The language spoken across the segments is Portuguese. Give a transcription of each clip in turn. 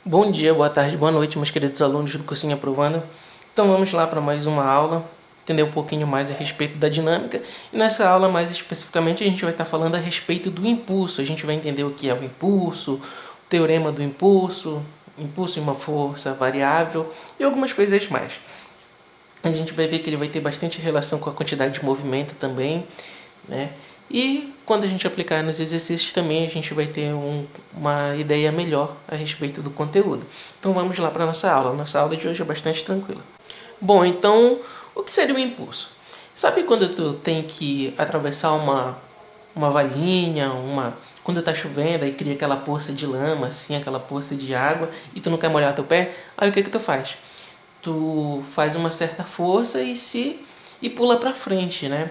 Bom dia, boa tarde, boa noite, meus queridos alunos do Cursinho Aprovando. Então vamos lá para mais uma aula, entender um pouquinho mais a respeito da dinâmica. E nessa aula, mais especificamente, a gente vai estar falando a respeito do impulso. A gente vai entender o que é o impulso, o teorema do impulso, impulso em uma força variável e algumas coisas mais. A gente vai ver que ele vai ter bastante relação com a quantidade de movimento também, né? E quando a gente aplicar nos exercícios também a gente vai ter uma ideia melhor a respeito do conteúdo. Então vamos lá para a nossa aula. Nossa aula de hoje é bastante tranquila. Bom, então o que seria o impulso? Sabe quando tu tem que atravessar uma valinha, quando está chovendo, aí cria aquela poça de lama, assim, aquela poça de água, e tu não quer molhar teu pé? Aí o que tu faz? Tu faz uma certa força e pula para frente, né?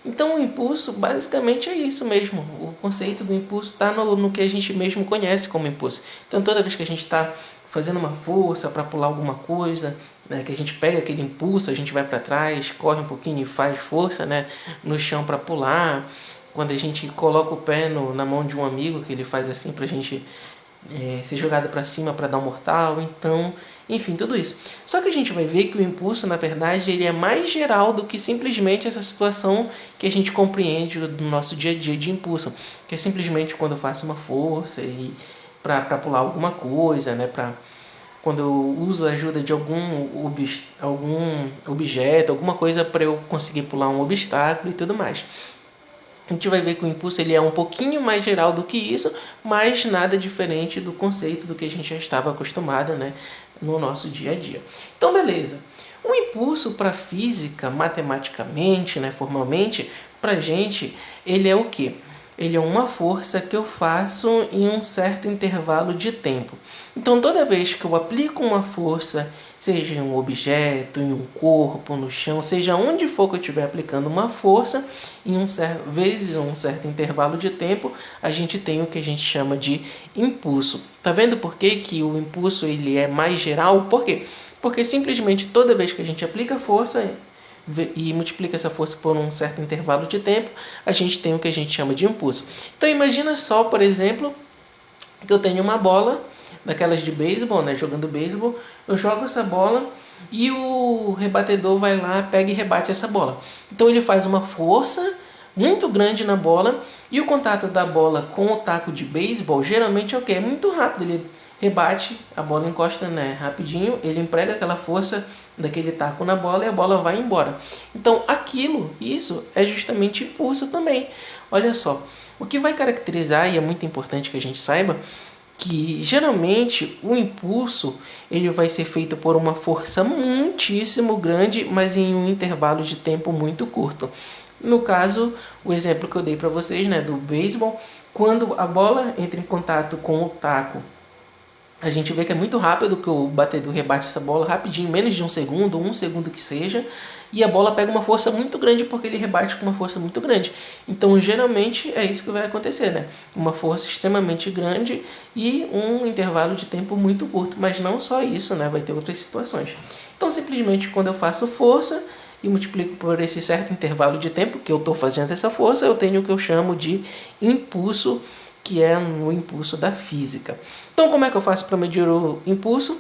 Então o impulso basicamente é isso mesmo. O conceito do impulso está no que a gente mesmo conhece como impulso. Então toda vez que a gente está fazendo uma força para pular alguma coisa, né, que a gente pega aquele impulso, a gente vai para trás, corre um pouquinho e faz força, né, no chão para pular. Quando a gente coloca o pé na mão de um amigo, que ele faz assim para a gente ser jogado para cima para dar um mortal, então, enfim, tudo isso. Só que a gente vai ver que o impulso, na verdade, ele é mais geral do que simplesmente essa situação que a gente compreende do nosso dia a dia de impulso, que é simplesmente quando eu faço uma força e para pular alguma coisa, né, quando eu uso a ajuda de algum objeto, alguma coisa para eu conseguir pular um obstáculo e tudo mais. A gente vai ver que o impulso ele é um pouquinho mais geral do que isso, mas nada diferente do conceito do que a gente já estava acostumado, né, no nosso dia a dia. Então, beleza. O impulso para a física, matematicamente, né, formalmente, para a gente, ele é o quê? Ele é uma força que eu faço em um certo intervalo de tempo. Então, toda vez que eu aplico uma força, seja em um objeto, em um corpo, no chão, seja onde for que eu estiver aplicando uma força, vezes um certo intervalo de tempo, a gente tem o que a gente chama de impulso. Tá vendo por que o impulso ele é mais geral? Por quê? Porque simplesmente toda vez que a gente aplica força e multiplica essa força por um certo intervalo de tempo, a gente tem o que a gente chama de impulso. Então imagina só, por exemplo, que eu tenho uma bola daquelas de beisebol, né, jogando beisebol, eu jogo essa bola e o rebatedor vai lá, pega e rebate essa bola. Então ele faz uma força muito grande na bola e o contato da bola com o taco de beisebol geralmente é o que? É muito rápido, ele rebate, a bola encosta, né, rapidinho, ele emprega aquela força daquele taco na bola e a bola vai embora. Então isso é justamente impulso também. Olha só, o que vai caracterizar, e é muito importante que a gente saiba, que geralmente o impulso ele vai ser feito por uma força muitíssimo grande, mas em um intervalo de tempo muito curto. No caso, o exemplo que eu dei para vocês, né, do beisebol, quando a bola entra em contato com o taco, a gente vê que é muito rápido que o batedor rebate essa bola rapidinho, menos de um segundo que seja, e a bola pega uma força muito grande porque ele rebate com uma força muito grande. Então, geralmente, é isso que vai acontecer, né? Uma força extremamente grande e um intervalo de tempo muito curto. Mas não só isso, né? Vai ter outras situações. Então, simplesmente, quando eu faço força e multiplico por esse certo intervalo de tempo que eu estou fazendo essa força, eu tenho o que eu chamo de impulso, que é o impulso da física. Então, como é que eu faço para medir o impulso?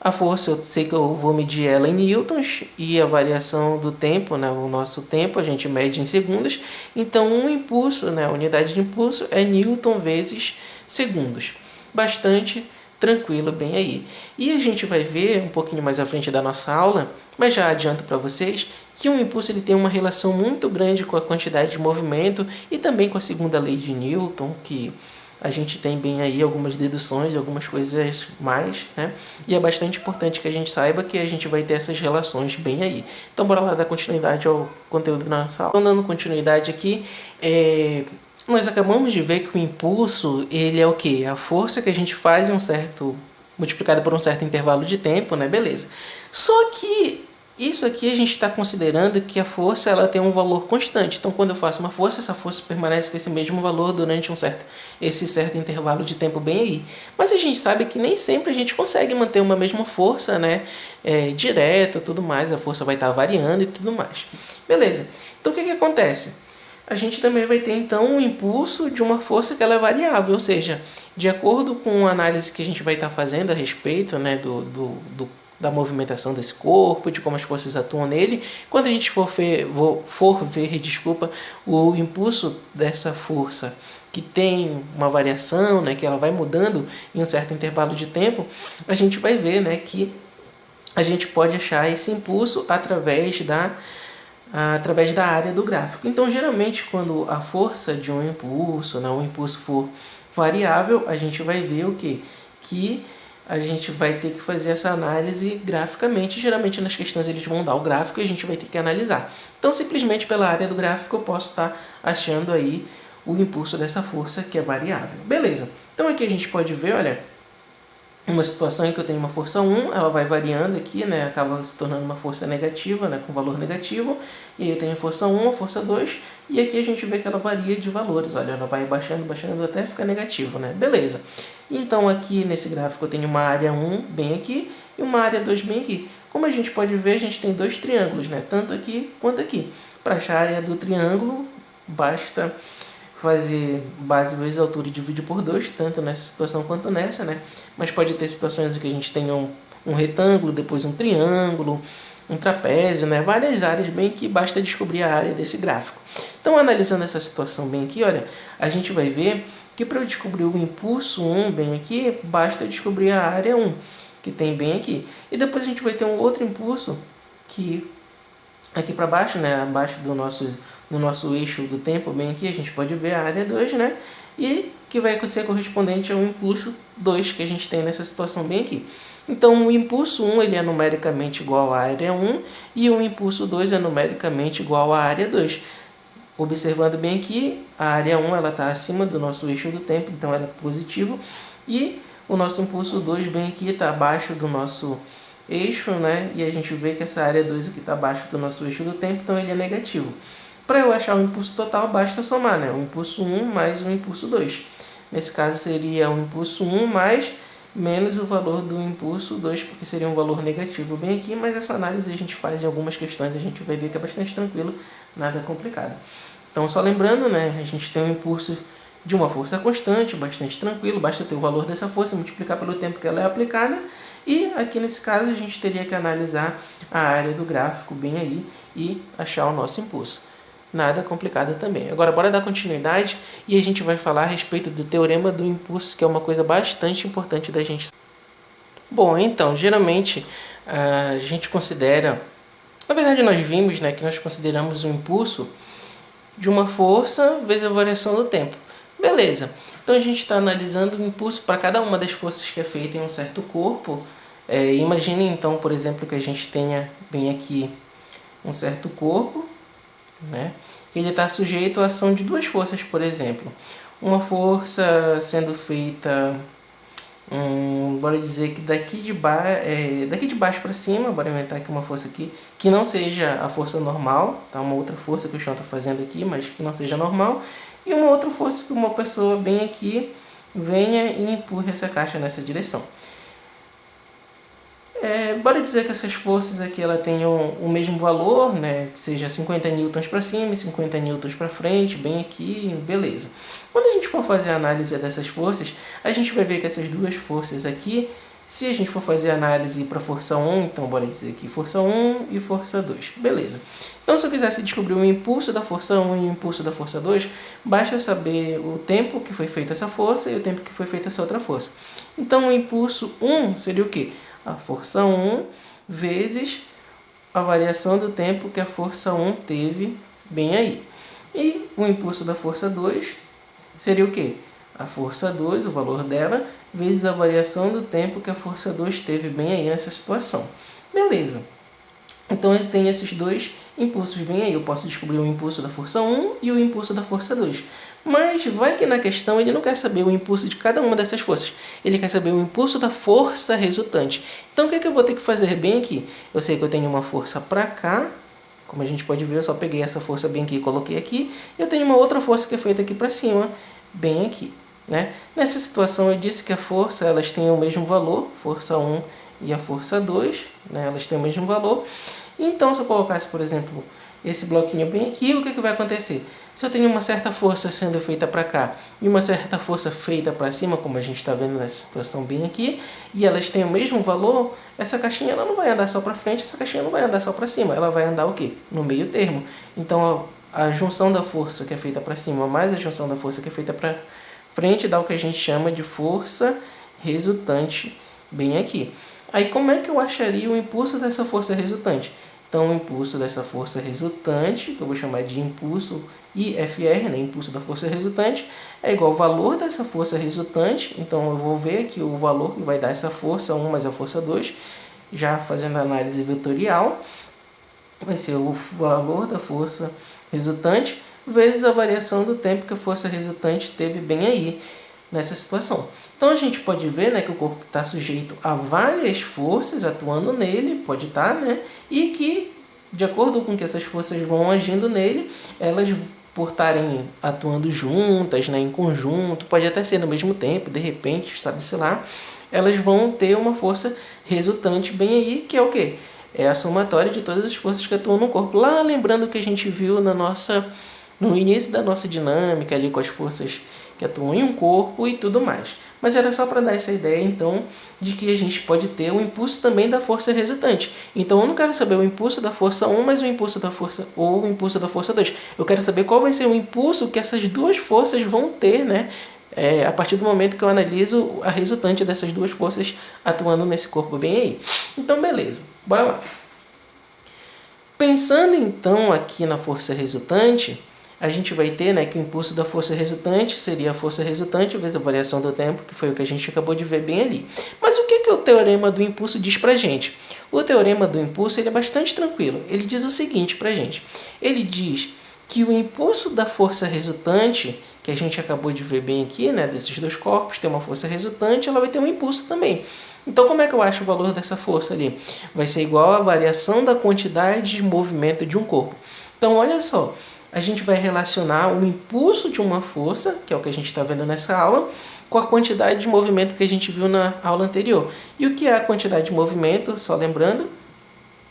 A força, eu sei que eu vou medir ela em newtons e a variação do tempo, né, o nosso tempo, a gente mede em segundos. Então, um impulso, né, a unidade de impulso é newton vezes segundos. Bastante tranquilo bem aí. E a gente vai ver um pouquinho mais à frente da nossa aula, mas já adianto para vocês que um impulso ele tem uma relação muito grande com a quantidade de movimento e também com a segunda lei de Newton, que a gente tem bem aí algumas deduções, algumas coisas mais, né? E é bastante importante que a gente saiba que a gente vai ter essas relações bem aí. Então, bora lá dar continuidade ao conteúdo da nossa aula. Então, dando continuidade aqui, nós acabamos de ver que o impulso, ele é o quê? A força que a gente faz multiplicada por um certo intervalo de tempo, né? Beleza. Só que isso aqui a gente está considerando que a força ela tem um valor constante. Então, quando eu faço uma força, essa força permanece com esse mesmo valor durante esse certo intervalo de tempo bem aí. Mas a gente sabe que nem sempre a gente consegue manter uma mesma força, né? Direto, tudo mais. A força vai estar variando e tudo mais. Beleza. Então, o que acontece? a gente também vai ter então um impulso de uma força que ela é variável, ou seja, de acordo com a análise que a gente vai estar fazendo a respeito, né, da movimentação desse corpo, de como as forças atuam nele, quando a gente for ver, o impulso dessa força que tem uma variação, né, que ela vai mudando em um certo intervalo de tempo, a gente vai ver, né, que a gente pode achar esse impulso através da área do gráfico. Então, geralmente, quando a força de um impulso, né, um impulso for variável, a gente vai ver o quê? Que a gente vai ter que fazer essa análise graficamente. Geralmente, nas questões, eles vão dar o gráfico e a gente vai ter que analisar. Então, simplesmente pela área do gráfico, eu posso estar achando aí o impulso dessa força que é variável. Beleza. Então, aqui a gente pode ver, olha, uma situação em que eu tenho uma força 1, ela vai variando aqui, né, acaba se tornando uma força negativa, né, com valor negativo, e aí eu tenho a força 1, a força 2, e aqui a gente vê que ela varia de valores, olha, ela vai baixando, baixando até ficar negativo, né, beleza. Então aqui nesse gráfico eu tenho uma área 1 bem aqui, e uma área 2 bem aqui. Como a gente pode ver, a gente tem dois triângulos, né, tanto aqui quanto aqui. Para achar a área do triângulo, basta fazer base vezes altura e dividir por 2, tanto nessa situação quanto nessa, né? Mas pode ter situações em que a gente tenha um retângulo, depois um triângulo, um trapézio, né? Várias áreas bem que basta descobrir a área desse gráfico. Então, analisando essa situação bem aqui, olha, a gente vai ver que para eu descobrir o impulso 1 bem aqui, basta descobrir a área 1, que tem bem aqui. E depois a gente vai ter um outro impulso que aqui para baixo, né, abaixo do nosso eixo do tempo, bem aqui, a gente pode ver a área 2, né, e que vai ser correspondente ao impulso 2 que a gente tem nessa situação bem aqui. Então, o impulso 1 ele é numericamente igual à área 1 e o impulso 2 é numericamente igual à área 2. Observando bem aqui, a área 1 está acima do nosso eixo do tempo, então ela é positivo, e o nosso impulso 2 bem aqui está abaixo do nosso eixo, né? E a gente vê que essa área 2 aqui está abaixo do nosso eixo do tempo, então ele é negativo. Para eu achar o impulso total, basta somar, né? O impulso 1 mais o impulso 2. Nesse caso seria o impulso 1 mais menos o valor do impulso 2, porque seria um valor negativo bem aqui, mas essa análise a gente faz em algumas questões, a gente vai ver que é bastante tranquilo, nada complicado. Então, só lembrando, né? A gente tem um impulso de uma força constante, bastante tranquilo, basta ter o valor dessa força, multiplicar pelo tempo que ela é aplicada, e aqui nesse caso a gente teria que analisar a área do gráfico bem aí e achar o nosso impulso. Nada complicado também. Agora bora dar continuidade e a gente vai falar a respeito do teorema do impulso, que é uma coisa bastante importante da gente. Bom, então, geralmente a gente considera, na verdade nós vimos, né, que nós consideramos o impulso de uma força vezes a variação do tempo. Beleza, então a gente está analisando o impulso para cada uma das forças que é feita em um certo corpo. Imagine então, por exemplo, que a gente tenha bem aqui um certo corpo, né? Ele está sujeito à ação de duas forças, por exemplo. Uma força sendo feita, bora dizer que daqui de baixo para cima, bora inventar aqui uma força aqui, que não seja a força normal, tá? Uma outra força que o chão está fazendo aqui, mas que não seja normal. E uma outra força que uma pessoa bem aqui venha e empurre essa caixa nessa direção. Bora dizer que essas forças aqui ela tenham o mesmo valor, né? Que seja 50 newtons para cima e 50 newtons para frente, bem aqui, beleza. Quando a gente for fazer a análise dessas forças, a gente vai ver que essas duas forças aqui, se a gente for fazer a análise para força 1, então bora dizer aqui força 1 e força 2, beleza. Então se eu quisesse descobrir o impulso da força 1 e o impulso da força 2, basta saber o tempo que foi feita essa força e o tempo que foi feita essa outra força. Então o impulso 1 seria o quê? A força 1 vezes a variação do tempo que a força 1 teve bem aí. E o impulso da força 2 seria o quê? A força 2, o valor dela, vezes a variação do tempo que a força 2 teve bem aí nessa situação. Beleza. Então ele tem esses dois impulsos bem aí. Eu posso descobrir o impulso da força 1 e o impulso da força 2. Mas vai que na questão ele não quer saber o impulso de cada uma dessas forças. Ele quer saber o impulso da força resultante. Então o que eu vou ter que fazer bem aqui? Eu sei que eu tenho uma força para cá. Como a gente pode ver, eu só peguei essa força bem aqui e coloquei aqui. Eu tenho uma outra força que é feita aqui para cima, bem aqui, né? Nessa situação eu disse que a força, elas têm o mesmo valor, força 1 e a força 2, né? Elas têm o mesmo valor. Então se eu colocasse, por exemplo, esse bloquinho bem aqui, o que vai acontecer? Se eu tenho uma certa força sendo feita para cá e uma certa força feita para cima, como a gente está vendo nessa situação bem aqui, e elas têm o mesmo valor, essa caixinha ela não vai andar só para frente, essa caixinha não vai andar só para cima, ela vai andar o quê? No meio termo. Então a junção da força que é feita para cima mais a junção da força que é feita para frente dá o que a gente chama de força resultante bem aqui. Aí como é que eu acharia o impulso dessa força resultante? Então o impulso dessa força resultante, que eu vou chamar de impulso IFR, né? Impulso da força resultante, é igual ao valor dessa força resultante. Então eu vou ver aqui o valor que vai dar essa força 1 mais a força 2, já fazendo a análise vetorial, vai ser o valor da força resultante vezes a variação do tempo que a força resultante teve bem aí nessa situação. Então a gente pode ver, né, que o corpo está sujeito a várias forças atuando nele, pode estar, né, e que de acordo com que essas forças vão agindo nele, elas por estarem atuando juntas, né, em conjunto, pode até ser no mesmo tempo, de repente, sabe-se lá, elas vão ter uma força resultante bem aí, que é o quê? É a somatória de todas as forças que atuam no corpo. Lá lembrando que a gente viu no início da nossa dinâmica ali com as forças que atuam em um corpo e tudo mais. Mas era só para dar essa ideia, então, de que a gente pode ter o impulso também da força resultante. Então, eu não quero saber o impulso da força 1, mas o impulso da força ou o impulso da força 2. Eu quero saber qual vai ser o impulso que essas duas forças vão ter, né? A partir do momento que eu analiso a resultante dessas duas forças atuando nesse corpo bem aí. Então, beleza. Bora lá. Pensando, então, aqui na força resultante, a gente vai ter, né, que o impulso da força resultante seria a força resultante vezes a variação do tempo, que foi o que a gente acabou de ver bem ali. Mas o que o teorema do impulso diz pra gente? O teorema do impulso ele é bastante tranquilo. Ele diz o seguinte pra gente. Ele diz que o impulso da força resultante, que a gente acabou de ver bem aqui, né, desses dois corpos, tem uma força resultante, ela vai ter um impulso também. Então, como é que eu acho o valor dessa força ali? Vai ser igual à variação da quantidade de movimento de um corpo. Então, olha só. A gente vai relacionar o impulso de uma força, que é o que a gente está vendo nessa aula, com a quantidade de movimento que a gente viu na aula anterior. E o que é a quantidade de movimento? Só lembrando,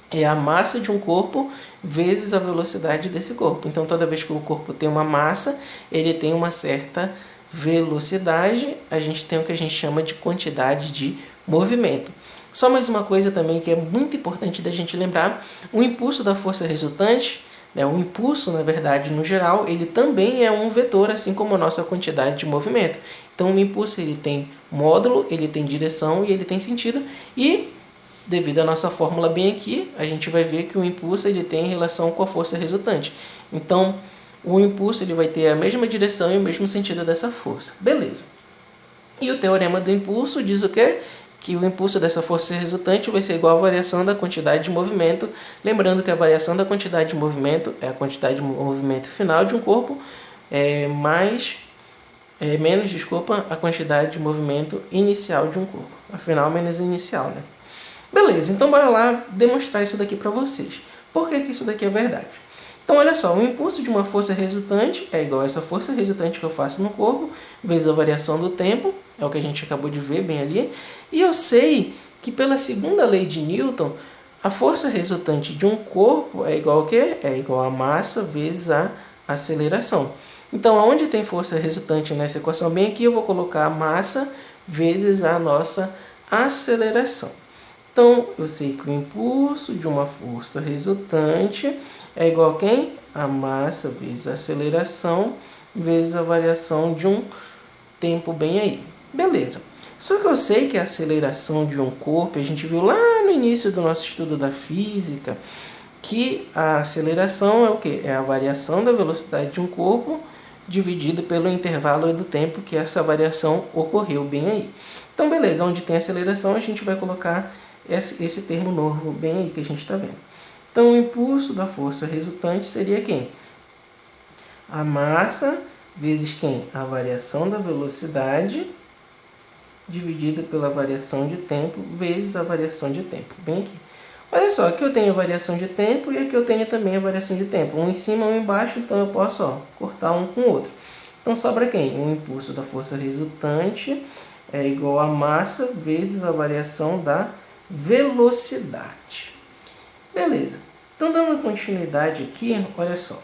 é a massa de um corpo vezes a velocidade desse corpo. Então, toda vez que o corpo tem uma massa, ele tem uma certa velocidade, a gente tem o que a gente chama de quantidade de movimento. Só mais uma coisa também que é muito importante da gente lembrar, o impulso da força resultante, o impulso, na verdade, no geral, ele também é um vetor, assim como a nossa quantidade de movimento. Então, o impulso ele tem módulo, ele tem direção e ele tem sentido. E, devido à nossa fórmula bem aqui, a gente vai ver que o impulso ele tem relação com a força resultante. Então, o impulso ele vai ter a mesma direção e o mesmo sentido dessa força. Beleza. E o teorema do impulso diz o quê? Que o impulso dessa força resultante vai ser igual à variação da quantidade de movimento. Lembrando que a variação da quantidade de movimento é a quantidade de movimento final de um corpo, menos a quantidade de movimento inicial de um corpo. Afinal, menos inicial, né? Beleza, então bora lá demonstrar isso daqui para vocês. Por que isso daqui é verdade? Então, olha só, o impulso de uma força resultante é igual a essa força resultante que eu faço no corpo, vezes a variação do tempo, é o que a gente acabou de ver bem ali. E eu sei que pela segunda lei de Newton, a força resultante de um corpo é igual a quê? É igual a massa vezes a aceleração. Então, onde tem força resultante nessa equação bem aqui, eu vou colocar a massa vezes a nossa aceleração. Então, eu sei que o impulso de uma força resultante é igual a quem? A massa vezes a aceleração vezes a variação de um tempo bem aí. Beleza. Só que eu sei que a aceleração de um corpo, a gente viu lá no início do nosso estudo da física, que a aceleração é o quê? É a variação da velocidade de um corpo dividido pelo intervalo do tempo que essa variação ocorreu bem aí. Então, beleza. Onde tem aceleração, a gente vai colocar esse termo novo bem aí que a gente está vendo. Então, o impulso da força resultante seria quem? A massa vezes quem? A variação da velocidade dividido pela variação de tempo vezes a variação de tempo. Bem aqui. Olha só, aqui eu tenho a variação de tempo e aqui eu tenho também a variação de tempo. Um em cima, um embaixo, então eu posso cortar um com o outro. Então, sobra quem? O impulso da força resultante é igual a massa vezes a variação da velocidade. Beleza. Então, dando continuidade aqui, olha só.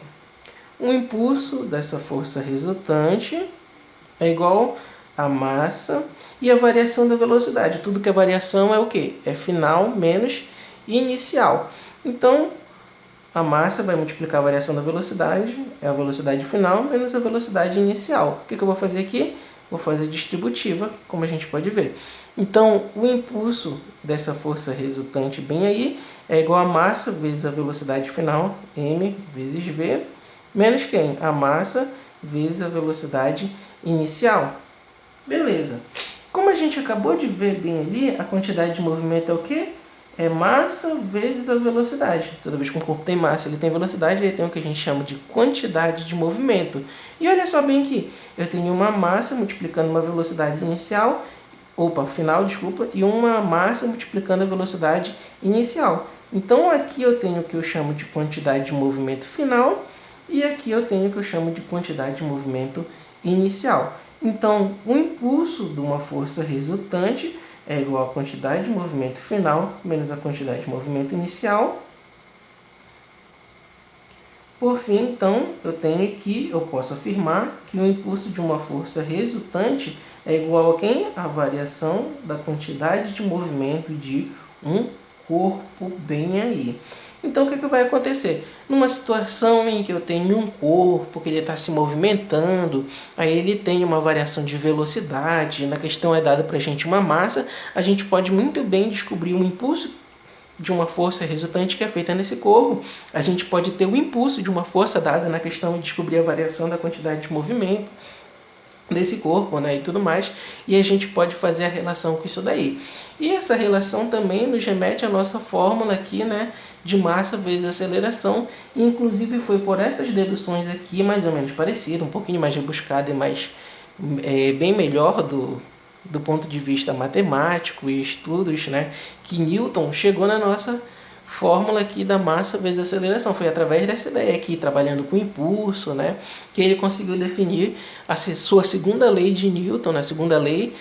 O impulso dessa força resultante é igual a massa e a variação da velocidade. Tudo que é variação é o quê? É final menos inicial. Então, a massa vai multiplicar a variação da velocidade, é a velocidade final menos a velocidade inicial. O que eu vou fazer aqui? Vou fazer distributiva, como a gente pode ver. Então, o impulso dessa força resultante bem aí é igual a massa vezes a velocidade final, m vezes v, menos quem? A massa vezes a velocidade inicial. Beleza. Como a gente acabou de ver bem ali, a quantidade de movimento é o quê? É massa vezes a velocidade. Toda vez que um corpo tem massa, ele tem velocidade, ele tem o que a gente chama de quantidade de movimento. E olha só bem aqui, eu tenho uma massa multiplicando uma velocidade inicial, final, e uma massa multiplicando a velocidade inicial. Então aqui eu tenho o que eu chamo de quantidade de movimento final e aqui eu tenho o que eu chamo de quantidade de movimento inicial. Então, o impulso de uma força resultante é igual à quantidade de movimento final menos a quantidade de movimento inicial. Por fim, então, eu posso afirmar que o impulso de uma força resultante é igual a quem? A variação da quantidade de movimento de um corpo bem aí. Então, o que vai acontecer? Numa situação em que eu tenho um corpo que ele está se movimentando, aí ele tem uma variação de velocidade, na questão é dada para a gente uma massa, a gente pode muito bem descobrir um impulso de uma força resultante que é feita nesse corpo. A gente pode ter o impulso de uma força dada na questão de descobrir a variação da quantidade de movimento desse corpo, né, e tudo mais, e a gente pode fazer a relação com isso daí. E essa relação também nos remete à nossa fórmula aqui, né, de massa vezes aceleração, e inclusive foi por essas deduções aqui, mais ou menos parecida, um pouquinho mais rebuscada e mais bem melhor do ponto de vista matemático e estudos, né, que Newton chegou na nossa fórmula aqui da massa vezes aceleração. Foi através dessa ideia aqui, trabalhando com impulso, né, que ele conseguiu definir a sua segunda lei de Newton, a segunda lei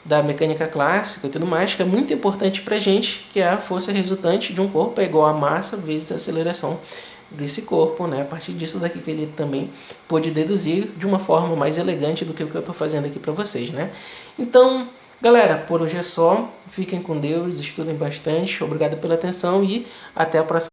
da mecânica clássica e tudo mais, que é muito importante para a gente, que é a força resultante de um corpo é igual a massa vezes a aceleração desse corpo, né? A partir disso daqui que ele também pôde deduzir de uma forma mais elegante do que o que eu estou fazendo aqui para vocês, né? Então, galera, por hoje é só. Fiquem com Deus, estudem bastante. Obrigado pela atenção e até a próxima.